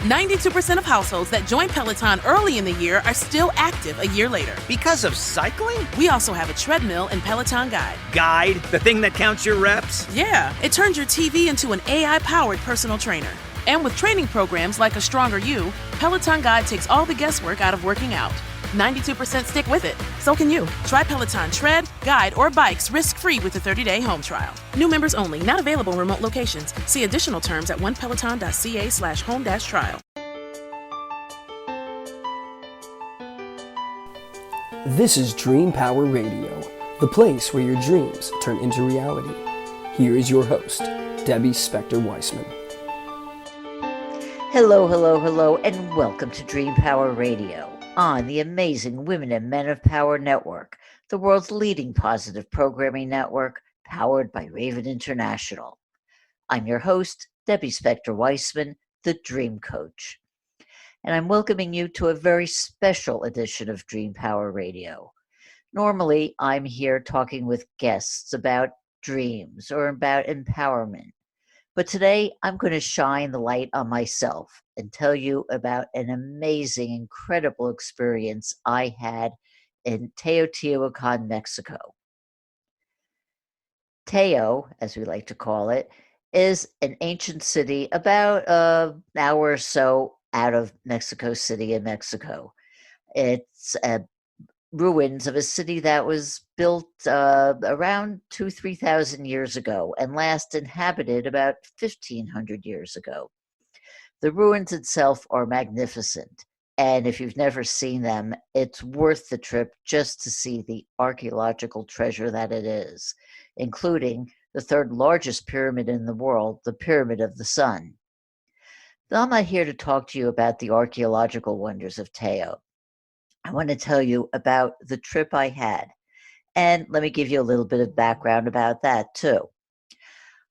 92% of households that join Peloton early in the year are still active a year later. Because of cycling? We also have a treadmill and Peloton Guide. Guide? The thing that counts your reps? Yeah, it turns your TV into an AI-powered personal trainer. And with training programs like A Stronger You, Peloton Guide takes all the guesswork out of working out. 92% stick with it. So can you. Try Peloton Tread, Guide, or Bikes risk-free with a 30-day home trial. New members only. Not available in remote locations. See additional terms at onepeloton.ca/home-trial. This is Dream Power Radio, the place where your dreams turn into reality. Here is your host, Debbie Spector-Weissman. Hello, and welcome to Dream Power Radio on the amazing Women and Men of Power Network, the world's leading positive programming network powered by Raven International. I'm your host, Debbie Spector-Weissman, the Dream Coach. And I'm welcoming you to a very special edition of Dream Power Radio. Normally, I'm here talking with guests about dreams or about empowerment. But today, I'm going to shine the light on myself and tell you about an amazing, incredible experience I had in Teotihuacan, Mexico. Teo, as we like to call it, is an ancient city about an hour or so out of Mexico City in Mexico. It's ruins of a city that was built around 3,000 years ago and last inhabited about 1,500 years ago. The ruins itself are magnificent, and if you've never seen them, it's worth the trip just to see the archaeological treasure that it is, including the third largest pyramid in the world, the Pyramid of the Sun. Now, I'm not here to talk to you about the archaeological wonders of Teo. I want to tell you about the trip I had, and let me give you a little bit of background about that too.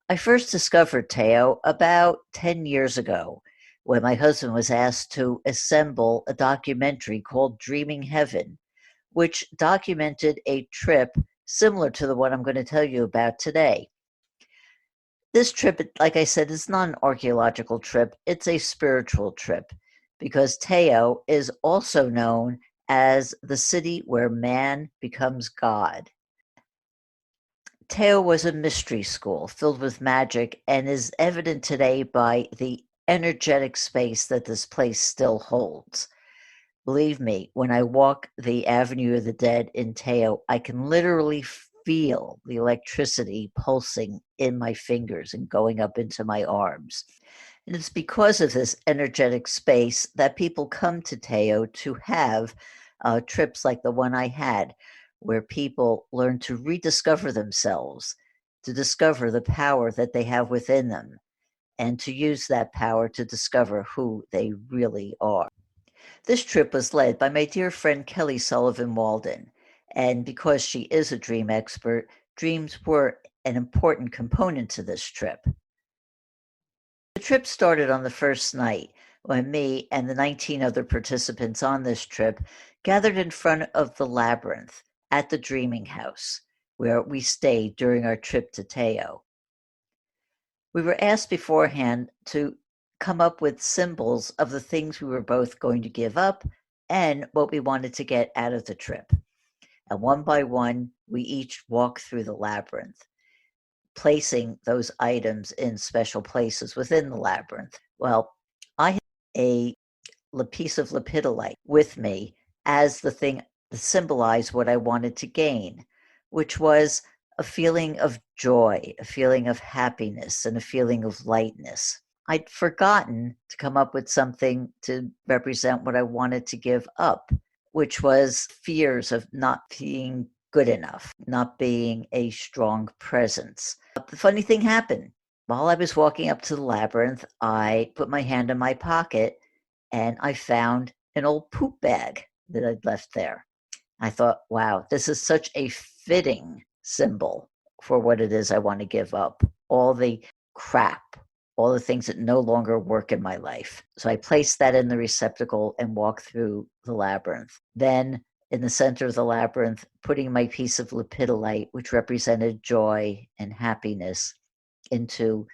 I first discovered Teo about 10 years ago when my husband was asked to assemble a documentary called Dreaming Heaven, which documented a trip similar to the one I'm going to tell you about today. This trip, like I said, is not an archaeological trip, it's a spiritual trip, because Teo is also known as the city where man becomes God. Teo was a mystery school filled with magic and is evident today by the energetic space that this place still holds. Believe me, when I walk the Avenue of the Dead in Teo, I can literally feel the electricity pulsing in my fingers and going up into my arms. And it's because of this energetic space that people come to Teo to have trips like the one I had, where people learn to rediscover themselves, to discover the power that they have within them, and to use that power to discover who they really are. This trip was led by my dear friend Kelly Sullivan Walden, and because she is a dream expert, dreams were an important component to this trip. The trip started on the first night when me and the 19 other participants on this trip gathered in front of the labyrinth at the Dreaming House, where we stayed during our trip to Teo. We were asked beforehand to come up with symbols of the things we were both going to give up and what we wanted to get out of the trip. And one by one, we each walked through the labyrinth, placing those items in special places within the labyrinth. Well, I had a piece of lepidolite with me as the thing to symbolize what I wanted to gain, which was a feeling of joy, a feeling of happiness, and a feeling of lightness. I'd forgotten to come up with something to represent what I wanted to give up, which was fears of not being good enough, not being a strong presence. But the funny thing happened. While I was walking up to the labyrinth, I put my hand in my pocket and I found an old poop bag that I'd left there. I thought, wow, this is such a fitting symbol for what it is I want to give up. All the crap, all the things that no longer work in my life. So I placed that in the receptacle and walked through the labyrinth. Then in the center of the labyrinth, putting my piece of lepidolite, which represented joy and happiness, into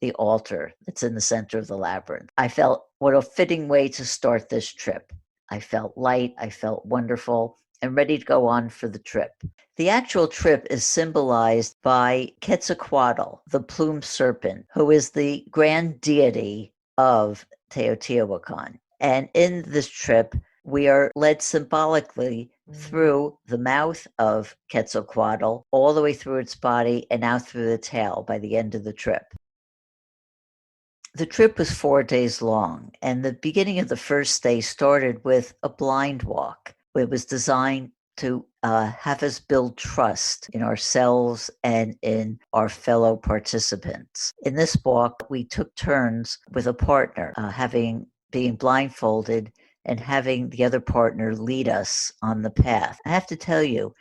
the altar that's in the center of the labyrinth. I felt what a fitting way to start this trip. I felt light, I felt wonderful, and ready to go on for the trip. The actual trip is symbolized by Quetzalcoatl, the plumed serpent, who is the grand deity of Teotihuacan. And in this trip, we are led symbolically through the mouth of Quetzalcoatl, all the way through its body, and out through the tail by the end of the trip. The trip was 4 days long, and the beginning of the first day started with a blind walk. It was designed to have us build trust in ourselves and in our fellow participants. In this walk, we took turns with a partner, being blindfolded and having the other partner lead us on the path. I have to tell you,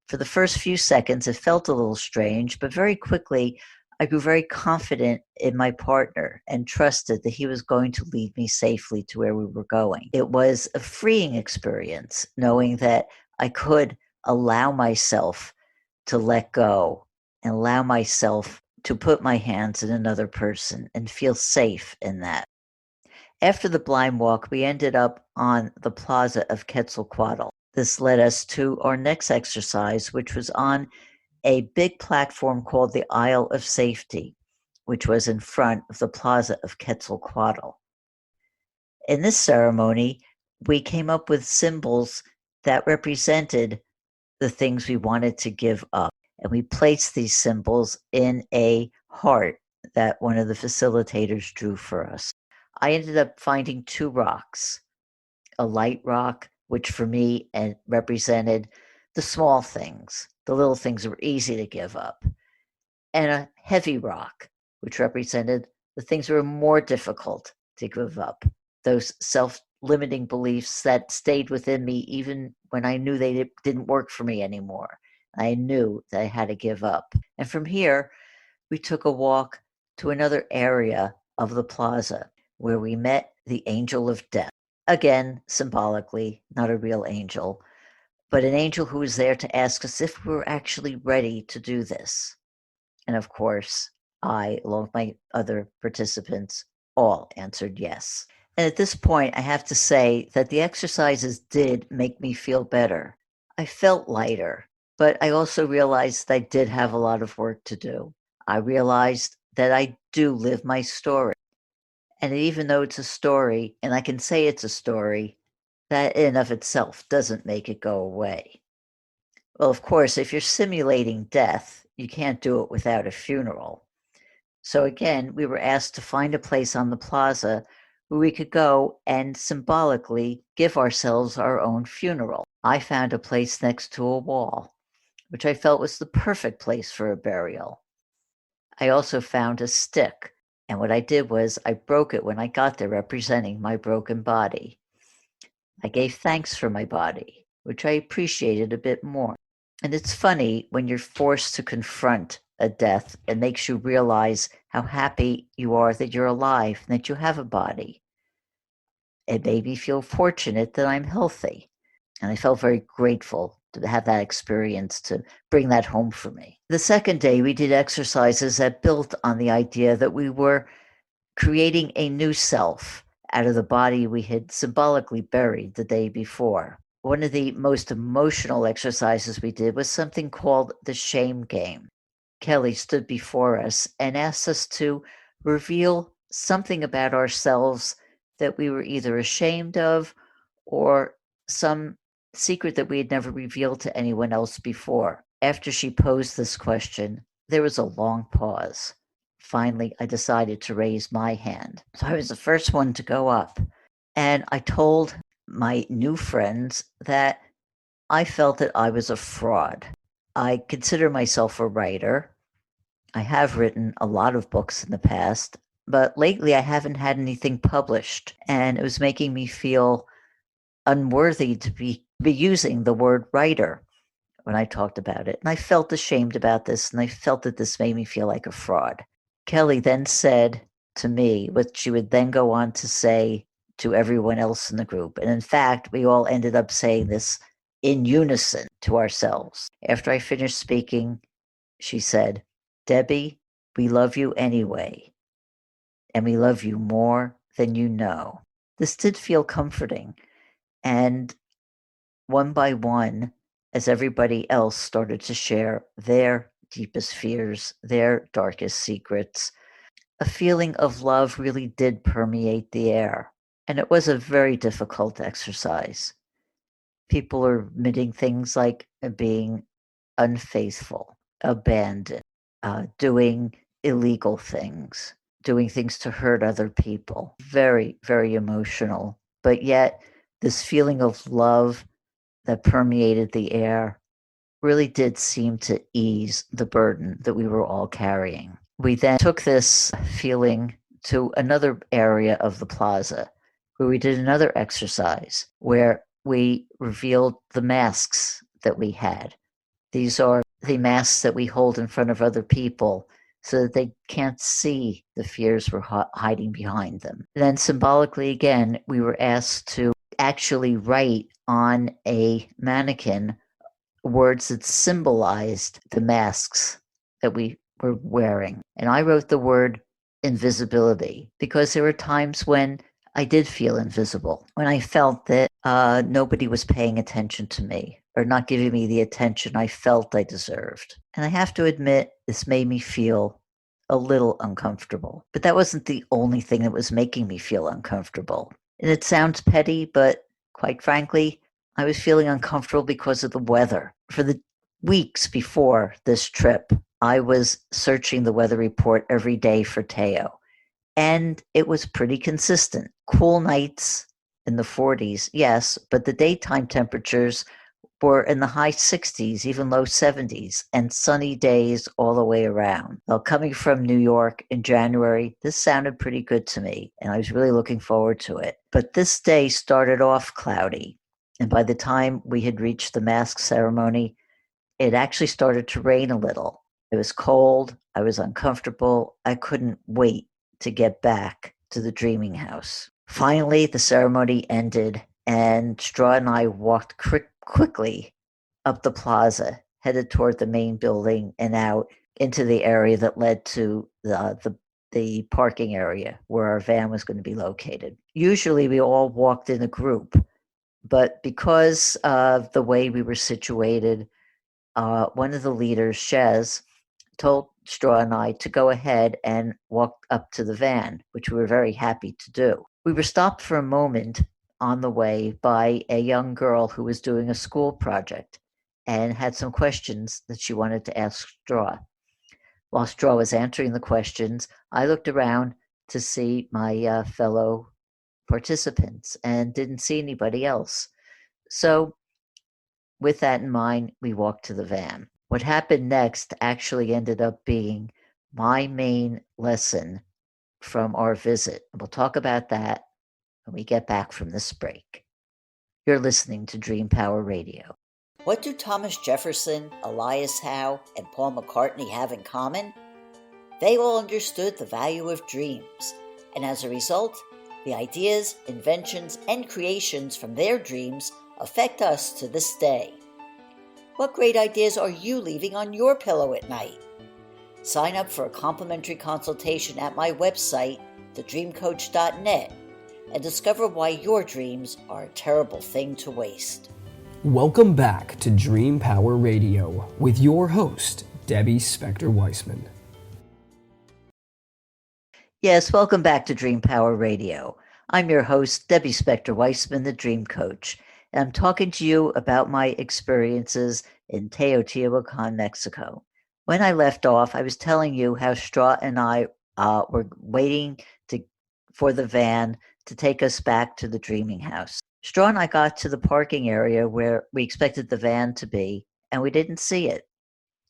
for the first few seconds, it felt a little strange, but very quickly, I grew very confident in my partner and trusted that he was going to lead me safely to where we were going. It was a freeing experience, knowing that I could allow myself to let go and allow myself to put my hands in another person and feel safe in that. After the blind walk, we ended up on the Plaza of Quetzalcoatl. This led us to our next exercise, which was on a big platform called the Isle of Safety, which was in front of the Plaza of Quetzalcoatl. In this ceremony, we came up with symbols that represented the things we wanted to give up. And we placed these symbols in a heart that one of the facilitators drew for us. I ended up finding 2 rocks, a light rock, which for me represented the small things, the little things that were easy to give up, and a heavy rock, which represented the things that were more difficult to give up, those self-limiting beliefs that stayed within me even when I knew they didn't work for me anymore. I knew that I had to give up. And from here, we took a walk to another area of the plaza where we met the angel of death. Again, symbolically, not a real angel, but an angel who was there to ask us if we were actually ready to do this. And of course, I, along with my other participants, all answered yes. And at this point, I have to say that the exercises did make me feel better. I felt lighter, but I also realized that I did have a lot of work to do. I realized that I do live my story. And even though it's a story, and I can say it's a story, that in and of itself doesn't make it go away. Well, of course, if you're simulating death, you can't do it without a funeral. So again, we were asked to find a place on the plaza where we could go and symbolically give ourselves our own funeral. I found a place next to a wall, which I felt was the perfect place for a burial. I also found a stick, and what I did was I broke it when I got there, representing my broken body. I gave thanks for my body, which I appreciated a bit more. And it's funny when you're forced to confront a death, it makes you realize how happy you are that you're alive and that you have a body. It made me feel fortunate that I'm healthy. And I felt very grateful to have that experience to bring that home for me. The second day, we did exercises that built on the idea that we were creating a new self out of the body we had symbolically buried the day before. One of the most emotional exercises we did was something called the shame game. Kelly stood before us and asked us to reveal something about ourselves that we were either ashamed of or some secret that we had never revealed to anyone else before. After she posed this question, there was a long pause. Finally, I decided to raise my hand. So I was the first one to go up. And I told my new friends that I felt that I was a fraud. I consider myself a writer. I have written a lot of books in the past, but lately I haven't had anything published. And it was making me feel unworthy to be using the word writer when I talked about it. And I felt ashamed about this, and I felt that this made me feel like a fraud. Kelly then said to me what she would then go on to say to everyone else in the group. And in fact, we all ended up saying this in unison to ourselves. After I finished speaking, she said, "Debbie, we love you anyway. and we love you more than you know. This did feel comforting. And one by one, as everybody else started to share their deepest fears, their darkest secrets, a feeling of love really did permeate the air. And it was a very difficult exercise. People are admitting things like being unfaithful, abandoned, doing illegal things, doing things to hurt other people. Very, very emotional. But yet, this feeling of love that permeated the air really did seem to ease the burden that we were all carrying. We then took this feeling to another area of the plaza where we did another exercise where we revealed the masks that we had. These are the masks that we hold in front of other people so that they can't see the fears we're hiding behind them. Then symbolically again, we were asked to actually write on a mannequin words that symbolized the masks that we were wearing. And I wrote the word invisibility because there were times when I did feel invisible, when I felt that nobody was paying attention to me or not giving me the attention I felt I deserved. And I have to admit, this made me feel a little uncomfortable. But that wasn't the only thing that was making me feel uncomfortable. And it sounds petty, but quite frankly, I was feeling uncomfortable because of the weather. For the weeks before this trip, I was searching the weather report every day for Teo. And it was pretty consistent. Cool nights in the 40s, yes, but the daytime temperatures were in the high 60s, even low 70s, and sunny days all the way around. Well, coming from New York in January, this sounded pretty good to me, and I was really looking forward to it. But this day started off cloudy, and by the time we had reached the mask ceremony, it actually started to rain a little. It was cold, I was uncomfortable, I couldn't wait to get back to the dreaming house. Finally, the ceremony ended, and Straw and I walked quickly up the plaza, headed toward the main building and out into the area that led to the parking area where our van was going to be located. Usually we all walked in a group, but because of the way we were situated, one of the leaders, Chez, told Straw and I to go ahead and walk up to the van, which we were very happy to do. We were stopped for a moment on the way by a young girl who was doing a school project and had some questions that she wanted to ask Straw. While Straw was answering the questions, I looked around to see my fellow participants and didn't see anybody else. So with that in mind, we walked to the van. What happened next actually ended up being my main lesson from our visit. We'll talk about that when we get back from this break. You're listening to Dream Power Radio. What do Thomas Jefferson, Elias Howe, and Paul McCartney have in common? They all understood the value of dreams, and as a result, the ideas, inventions, and creations from their dreams affect us to this day. What great ideas are you leaving on your pillow at night? Sign up for a complimentary consultation at my website, thedreamcoach.net, and discover why your dreams are a terrible thing to waste. Welcome back to Dream Power Radio with your host, Debbie Spector-Weissman. Yes, welcome back to Dream Power Radio. I'm your host, Debbie Spector-Weissman, the Dream Coach, and I'm talking to you about my experiences in Teotihuacan, Mexico. When I left off, I was telling you how Straw and I were waiting for the van to take us back to the dreaming house. Straw and I got to the parking area where we expected the van to be, and we didn't see it.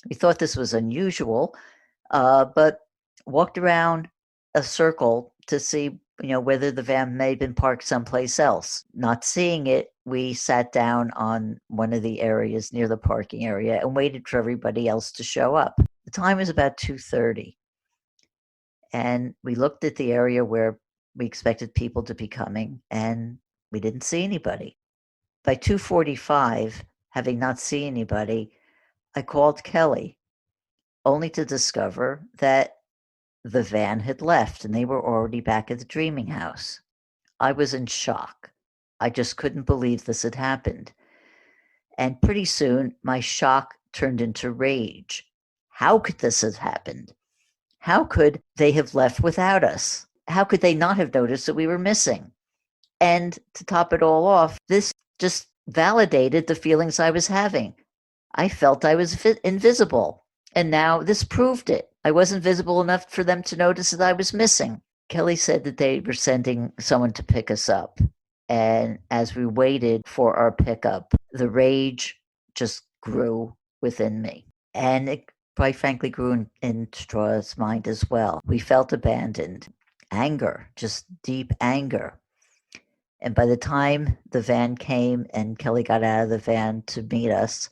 We thought this was unusual, but walked around a circle to see, whether the van may have been parked someplace else. Not seeing it, we sat down on one of the areas near the parking area and waited for everybody else to show up. The time was about 2:30, and we looked at the area where we expected people to be coming, and we didn't see anybody. By 2:45, having not seen anybody, I called Kelly, only to discover that the van had left and they were already back at the dreaming house. I was in shock. I just couldn't believe this had happened. And pretty soon, my shock turned into rage. How could this have happened? How could they have left without us? How could they not have noticed that we were missing? And to top it all off, this just validated the feelings I was having. I felt I was invisible. And now this proved it. I wasn't visible enough for them to notice that I was missing. Kelly said that they were sending someone to pick us up. And as we waited for our pickup, the rage just grew within me. And it quite frankly grew in Straw's mind as well. We felt abandoned. Anger, just deep anger. And by the time the van came and Kelly got out of the van to meet us,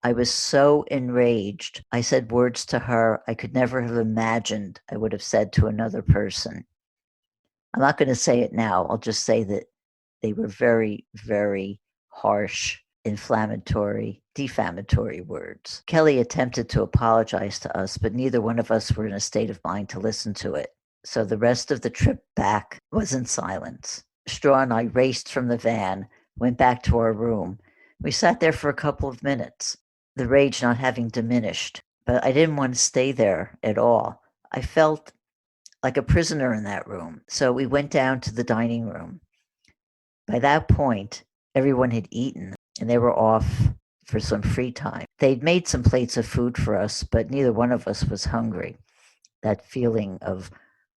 I was so enraged. I said words to her I could never have imagined I would have said to another person. I'm not going to say it now. I'll just say that they were very, very harsh, inflammatory, defamatory words. Kelly attempted to apologize to us, but neither one of us were in a state of mind to listen to it. So the rest of the trip back was in silence. Straw and I raced from the van, went back to our room. We sat there for a couple of minutes, the rage not having diminished, but I didn't want to stay there at all. I felt like a prisoner in that room. So we went down to the dining room. By that point, everyone had eaten and they were off for some free time. They'd made some plates of food for us, but neither one of us was hungry. That feeling of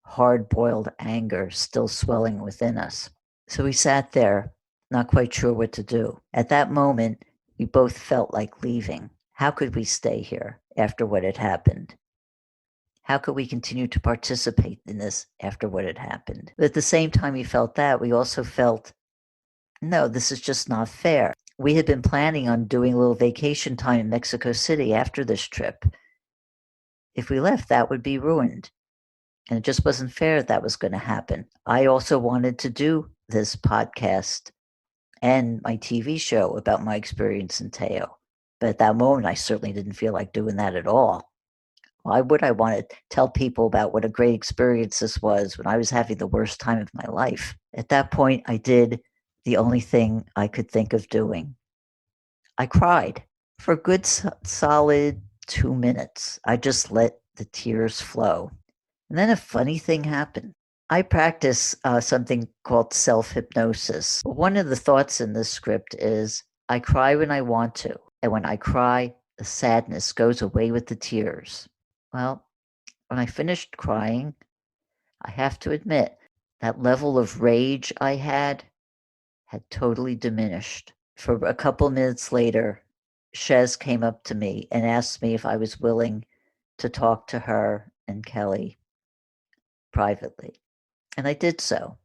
hard-boiled anger still swelling within us. So we sat there, not quite sure what to do. At that moment, we both felt like leaving. How could we stay here after what had happened? How could we continue to participate in this after what had happened? But at the same time we felt that, we also felt, no, this is just not fair. We had been planning on doing a little vacation time in Mexico City after this trip. If we left, that would be ruined. And it just wasn't fair that was going to happen. I also wanted to do this podcast and my TV show about my experience in Teo. But at that moment, I certainly didn't feel like doing that at all. Why would I want to tell people about what a great experience this was when I was having the worst time of my life? At that point, I did the only thing I could think of doing. I cried for a good solid 2 minutes. I just let the tears flow. And then a funny thing happened. I practice something called self-hypnosis. One of the thoughts in this script is, I cry when I want to. And when I cry, the sadness goes away with the tears. Well, when I finished crying, I have to admit, that level of rage I had totally diminished. For a couple minutes later, Chez came up to me and asked me if I was willing to talk to her and Kelly privately. And I did so.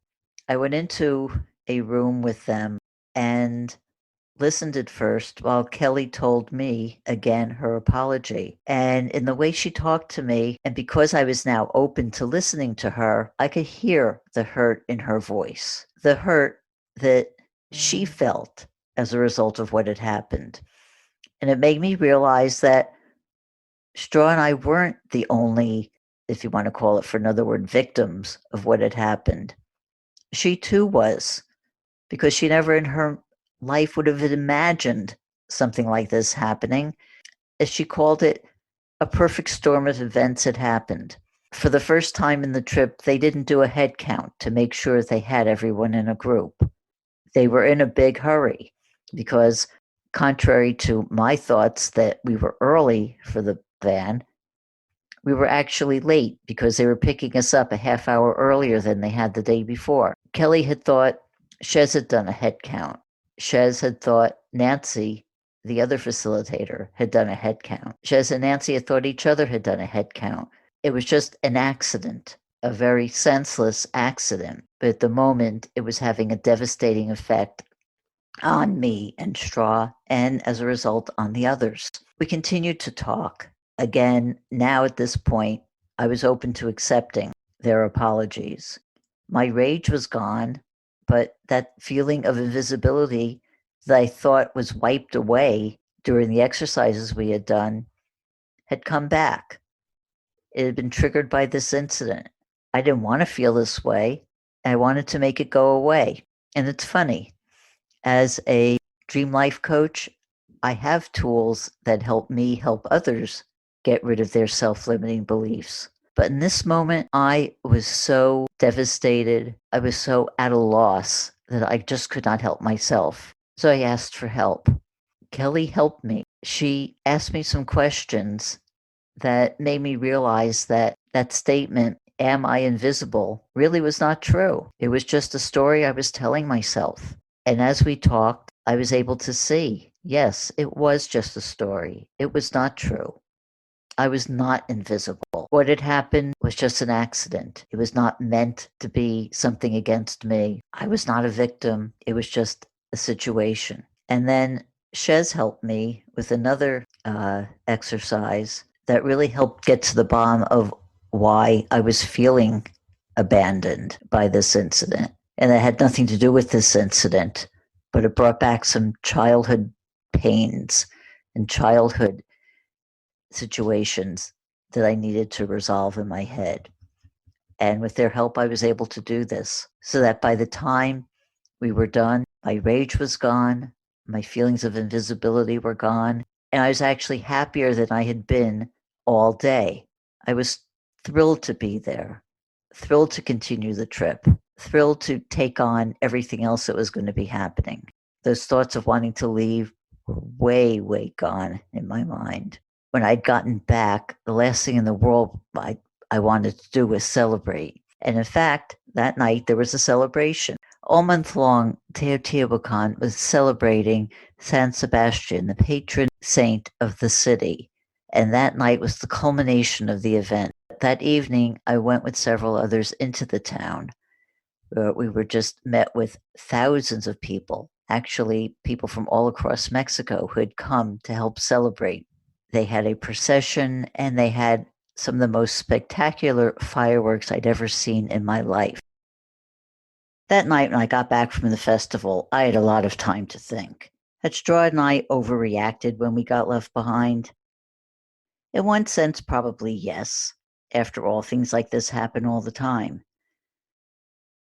I went into a room with them and listened at first while Kelly told me again her apology. And in the way she talked to me, and because I was now open to listening to her, I could hear the hurt in her voice, the hurt that she felt as a result of what had happened. And it made me realize that Straw and I weren't the only, if you want to call it for another word, victims of what had happened. She too was, because she never in her life would have imagined something like this happening. As she called it, a perfect storm of events had happened. For the first time in the trip, they didn't do a head count to make sure they had everyone in a group. They were in a big hurry because, contrary to my thoughts that we were early for the van, we were actually late because they were picking us up a half hour earlier than they had the day before. Kelly had thought Chez had done a head count. Chez had thought Nancy, the other facilitator, had done a head count. Chez and Nancy had thought each other had done a head count. It was just an accident, a very senseless accident. But at the moment, it was having a devastating effect on me and Straw, and as a result, on the others. We continued to talk. Again, now at this point, I was open to accepting their apologies. My rage was gone, but that feeling of invisibility that I thought was wiped away during the exercises we had done had come back. It had been triggered by this incident. I didn't want to feel this way. I wanted to make it go away. And it's funny, as a dream life coach, I have tools that help me help others get rid of their self-limiting beliefs. But in this moment, I was so devastated. I was so at a loss that I just could not help myself. So I asked for help. Kelly helped me. She asked me some questions that made me realize that that statement, "Am I invisible?" really was not true. It was just a story I was telling myself. And as we talked, I was able to see, yes, it was just a story. It was not true. I was not invisible. What had happened was just an accident. It was not meant to be something against me. I was not a victim. It was just a situation. And then Chez helped me with another exercise that really helped get to the bottom of why I was feeling abandoned by this incident. And it had nothing to do with this incident, but it brought back some childhood pains and childhood situations that I needed to resolve in my head. And with their help, I was able to do this so that by the time we were done, my rage was gone, my feelings of invisibility were gone, and I was actually happier than I had been all day. I was thrilled to be there, thrilled to continue the trip, thrilled to take on everything else that was going to be happening. Those thoughts of wanting to leave were way, way gone in my mind. When I'd gotten back, the last thing in the world I wanted to do was celebrate. And in fact, that night there was a celebration. All month long, Teotihuacan was celebrating San Sebastian, the patron saint of the city. And that night was the culmination of the event. That evening, I went with several others into the town. We were just met with thousands of people, actually people from all across Mexico who had come to help celebrate. They had a procession and they had some of the most spectacular fireworks I'd ever seen in my life. That night when I got back from the festival, I had a lot of time to think. Had Straw and I overreacted when we got left behind? In one sense, probably yes. After all, things like this happen all the time.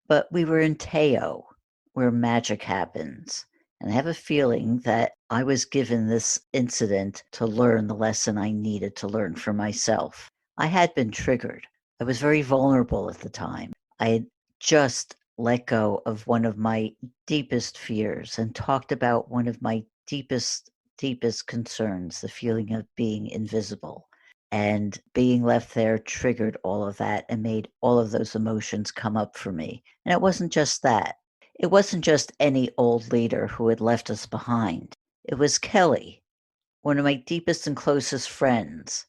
But we were in Teo, where magic happens. And I have a feeling that I was given this incident to learn the lesson I needed to learn for myself. I had been triggered. I was very vulnerable at the time. I had just let go of one of my deepest fears and talked about one of my deepest concerns, the feeling of being invisible. And being left there triggered all of that and made all of those emotions come up for me. And it wasn't just that. It wasn't just any old leader who had left us behind. It was Kelly, one of my deepest and closest friends,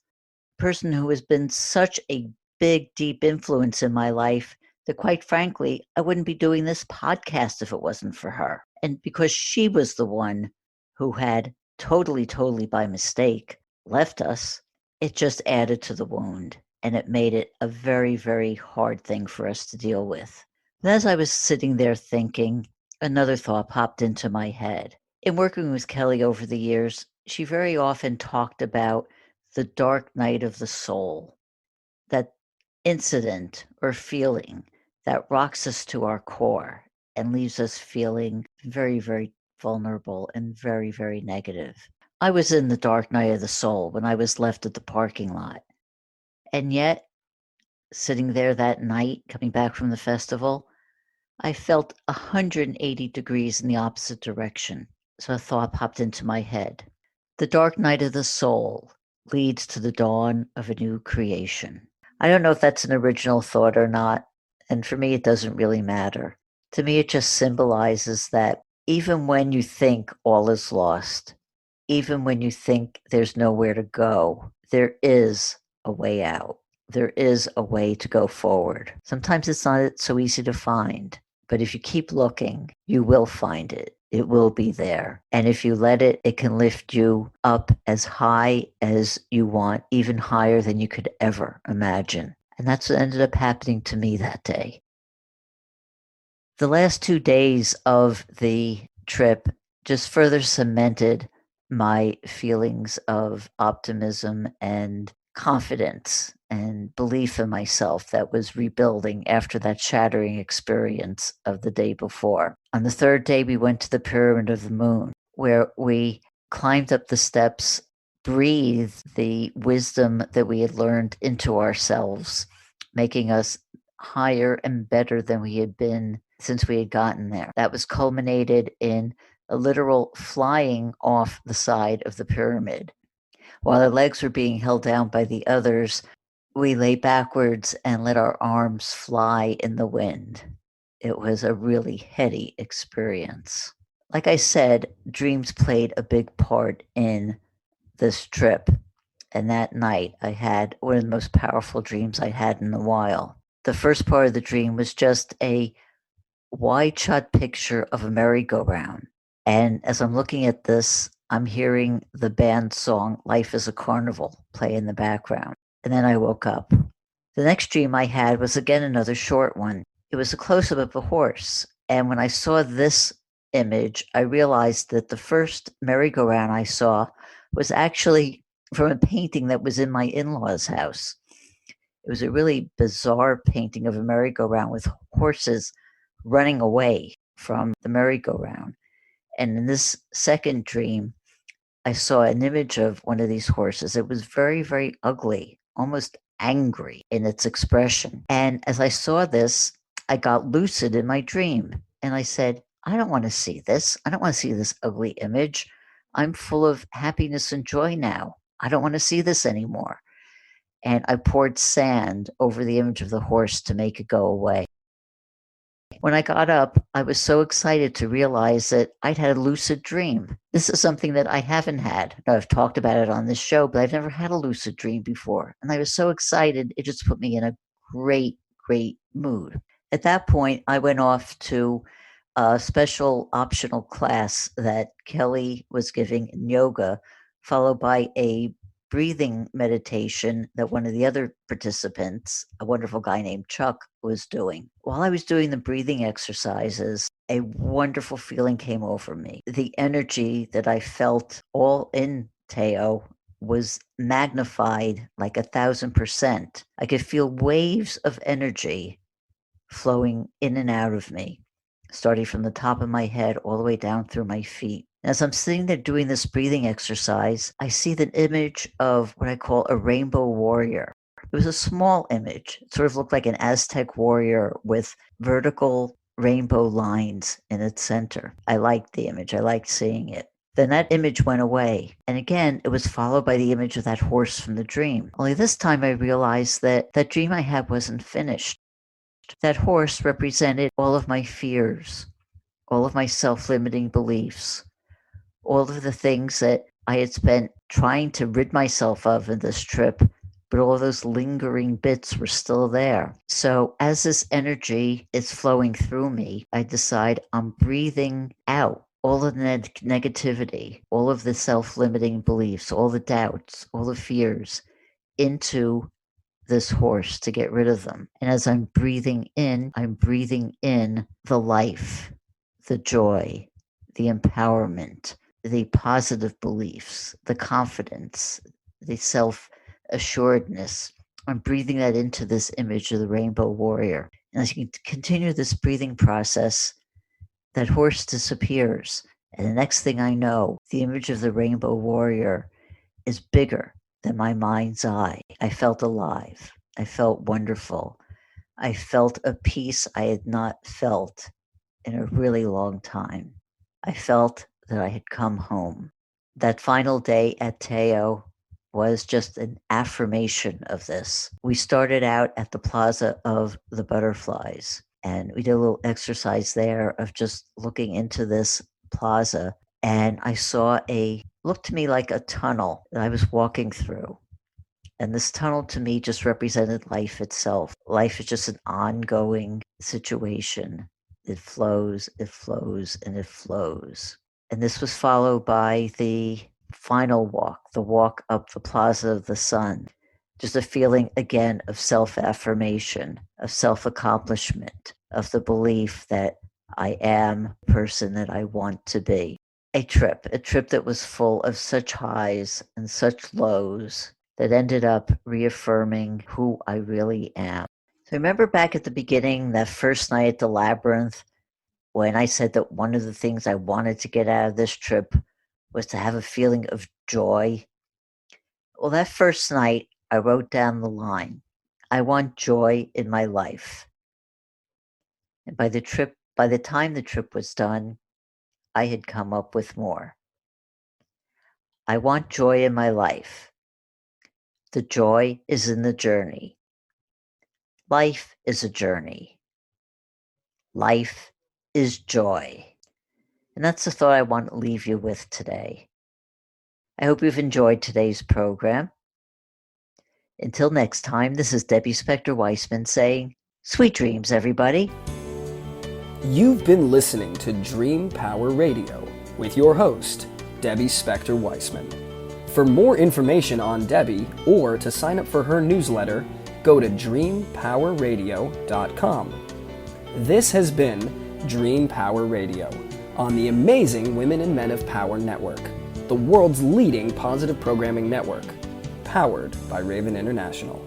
a person who has been such a big, deep influence in my life that quite frankly, I wouldn't be doing this podcast if it wasn't for her. And because she was the one who had totally by mistake left us, it just added to the wound and it made it a very, very hard thing for us to deal with. And as I was sitting there thinking, another thought popped into my head. In working with Kelly over the years, she very often talked about the dark night of the soul, that incident or feeling that rocks us to our core and leaves us feeling very, very vulnerable and very, very negative. I was in the dark night of the soul when I was left at the parking lot. And yet, sitting there that night, coming back from the festival, I felt 180 degrees in the opposite direction. So a thought popped into my head. The dark night of the soul leads to the dawn of a new creation. I don't know if that's an original thought or not, and for me, it doesn't really matter. To me, it just symbolizes that even when you think all is lost, even when you think there's nowhere to go, there is a way out. There is a way to go forward. Sometimes it's not so easy to find, but if you keep looking, you will find it. It will be there. And if you let it, it can lift you up as high as you want, even higher than you could ever imagine. And that's what ended up happening to me that day. The last 2 days of the trip just further cemented my feelings of optimism and confidence and belief in myself that was rebuilding after that shattering experience of the day before. On the third day, we went to the Pyramid of the Moon, where we climbed up the steps, breathed the wisdom that we had learned into ourselves, making us higher and better than we had been since we had gotten there. That was culminated in a literal flying off the side of the pyramid. While our legs were being held down by the others, we lay backwards and let our arms fly in the wind. It was a really heady experience. Like I said, dreams played a big part in this trip. And that night, I had one of the most powerful dreams I had in a while. The first part of the dream was just a wide shot picture of a merry-go-round. And as I'm looking at this, I'm hearing the band song Life is a Carnival play in the background. And then I woke up. The next dream I had was again another short one. It was a close-up of a horse. And when I saw this image, I realized that the first merry-go-round I saw was actually from a painting that was in my in-laws' house. It was a really bizarre painting of a merry-go-round with horses running away from the merry-go-round. And in this second dream, I saw an image of one of these horses. It was very, very ugly, almost angry in its expression. And as I saw this, I got lucid in my dream. And I said, I don't want to see this. I don't want to see this ugly image. I'm full of happiness and joy now. I don't want to see this anymore. And I poured sand over the image of the horse to make it go away. When I got up, I was so excited to realize that I'd had a lucid dream. This is something that I haven't had. Now, I've talked about it on this show, but I've never had a lucid dream before. And I was so excited, it just put me in a great, great mood. At that point, I went off to a special optional class that Kelly was giving in yoga, followed by a breathing meditation that one of the other participants, a wonderful guy named Chuck, was doing. While I was doing the breathing exercises, a wonderful feeling came over me. The energy that I felt all in Teo was magnified like 1,000%. I could feel waves of energy flowing in and out of me, starting from the top of my head all the way down through my feet. As I'm sitting there doing this breathing exercise, I see the image of what I call a rainbow warrior. It was a small image. It sort of looked like an Aztec warrior with vertical rainbow lines in its center. I liked the image. I liked seeing it. Then that image went away. And again, it was followed by the image of that horse from the dream. Only this time I realized that that dream I had wasn't finished. That horse represented all of my fears, all of my self-limiting beliefs, all of the things that I had spent trying to rid myself of in this trip, but all those lingering bits were still there. So as this energy is flowing through me, I decide I'm breathing out all of the negativity, all of the self-limiting beliefs, all the doubts, all the fears into this horse to get rid of them. And as I'm breathing in the life, the joy, the empowerment, the positive beliefs, the confidence, the self-assuredness. I'm breathing that into this image of the rainbow warrior. And as you continue this breathing process, that horse disappears. And the next thing I know, the image of the rainbow warrior is bigger than my mind's eye. I felt alive. I felt wonderful. I felt a peace I had not felt in a really long time. I felt that I had come home. That final day at Teo was just an affirmation of this. We started out at the Plaza of the Butterflies, and we did a little exercise there of just looking into this plaza, and I saw looked to me like a tunnel that I was walking through. And this tunnel to me just represented life itself. Life is just an ongoing situation. It flows, and it flows. And this was followed by the final walk, the walk up the Plaza of the Sun. Just a feeling, again, of self-affirmation, of self-accomplishment, of the belief that I am the person that I want to be. A trip that was full of such highs and such lows that ended up reaffirming who I really am. So remember back at the beginning, that first night at the Labyrinth, when I said that one of the things I wanted to get out of this trip was to have a feeling of joy? Well, that first night, I wrote down the line, I want joy in my life. And by the time the trip was done, I had come up with more. I want joy in my life. The joy is in the journey. Life is a journey. Life is joy. And that's the thought I want to leave you with today. I hope you've enjoyed today's program. Until next time, this is Debbie Spector-Weissman saying, sweet dreams, everybody. You've been listening to Dream Power Radio with your host, Debbie Spector-Weissman. For more information on Debbie or to sign up for her newsletter, go to dreampowerradio.com. This has been Dream Power Radio on the amazing Women and Men of Power Network, the world's leading positive programming network, powered by Raven International.